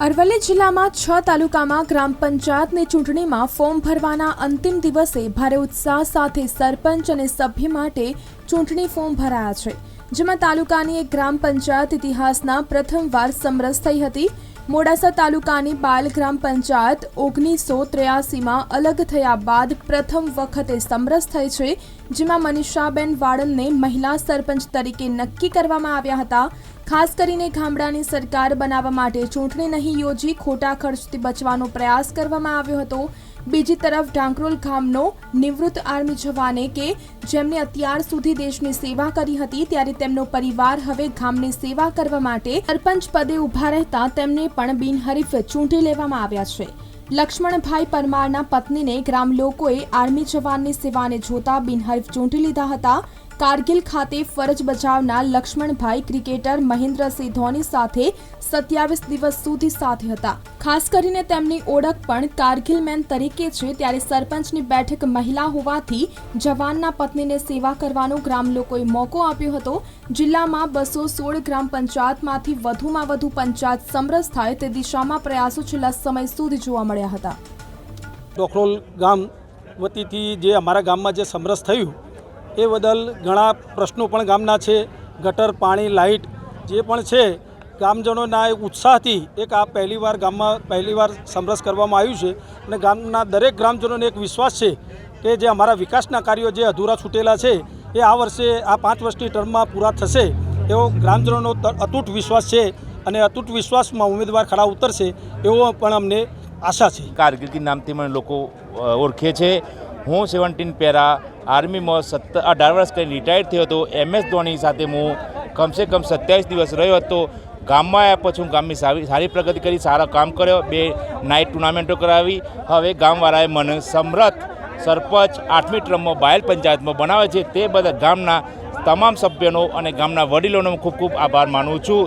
અરવલ્લી જિલ્લામાં 6 તાલુકામાં ગ્રામ પંચાયતની ચૂંટણીમાં ફોર્મ ભરવાના અંતિમ દિવસે ભારે ઉત્સાહ સાથે સરપંચ અને સભ્ય માટે ચૂંટણી ફોર્મ ભરાયા છે, જેમાં તાલુકાની એક ગ્રામ પંચાયત ઇતિહાસના પ્રથમવાર સમરસ થઈ હતી। મોડાસા તાલુકાની બાલ ગ્રામ પંચાયત 1983માં અલગ થયા બાદ પ્રથમ વખતે સમરસ થઈ છે, જેમાં મનીષાબેન વાડલને મહિલા સરપંચ તરીકે નક્કી કરવામાં આવ્યા હતા। ખાસ કરીને ગામડાની સરકાર બનાવવા માટે ચૂંટણી નહીં યોજી ખોટા ખર્ચથી બચવાનો પ્રયાસ કરવામાં આવ્યો હતો। બીજી તરફ ઢાંકરોલ ગામનો નિવૃત્ત આર્મી જવાને કે જેમને અત્યાર સુધી દેશની સેવા કરી હતી, ત્યારે તેમનો પરિવાર હવે ગામની સેવા કરવા માટે સરપંચ પદે ઊભા રહેતા તેમને પણ બિનહરીફ ચૂંટી લેવામાં આવ્યા છે। લક્ષ્મણભાઈ પરમારના પત્નીને ગ્રામ લોકોએ આર્મી જવાનની સેવાને જોતા બિનહરીફ ચૂંટી લીધા હતા। કારગિલ ખાતે ફરજ બજાવનાર લક્ષ્મણભાઈ ક્રિકેટર મહેન્દ્રસિંહ ધોની સાથે 27 દિવસ સુધી સાથે હતા। ખાસ કરીને તેમની ઓળખ પણ કારગિલ મેન તરીકે છે, ત્યારે સરપંચની બેઠક મહિલા હોવાથી જવાનના પત્નીને સેવા કરવાનો ગ્રામ લોકોએ મોકો આપ્યો હતો। જિલ્લામાં 216 ગ્રામ પંચાયતમાંથી વધુમાં વધુ પંચાયત સમરસ થાય તે દિશામાં પ્રયાસો છેલ્લા સમય સુધી જોવા મળ્યા હતા। ઢોકરોલ ગામ વતીથી જે અમારા ગામમાં જે સમરસ થયું એ બદલ ઘણા પ્રશ્નો પણ ગામના છે। ગટર, પાણી, લાઇટ જે પણ છે, ગામજનોના એક ઉત્સાહથી એક આ પહેલીવાર સમરસ કરવામાં આવ્યું છે અને ગામના દરેક ગ્રામજનોને એક વિશ્વાસ છે કે જે અમારા વિકાસના કાર્યો જે અધૂરા છૂટેલા છે એ આ વર્ષે આ 5 વર્ષની ટર્મમાં પૂરા થશે એવો ગ્રામજનોનો અતૂટ વિશ્વાસ છે અને અતૂટ વિશ્વાસમાં ઉમેદવાર ખરા ઉતરશે એવો પણ અમને આશા છે। કારકિર્દી નામથી મને લોકો ઓળખે છે। હું 17 પેરા આર્મીમાં 18 વર્ષ કરીને રિટાયર્ડ થયો હતો। MS ધોની સાથે હું કમસે કમ 27 દિવસ રહ્યો હતો। ગામમાં આવ્યા પછી હું ગામની સારી પ્રગતિ કરી, સારા કામ કર્યો, 2 નાઇટ ટુર્નામેન્ટો કરાવી। હવે ગામવાળાએ મને સમરથ સરપંચ 8મી ટર્મમાં બાયલ પંચાયતમાં બનાવે છે, તે બધા ગામના તમામ સભ્યોનો અને ગામના વડીલોનો ખૂબ ખૂબ આભાર માનું છું।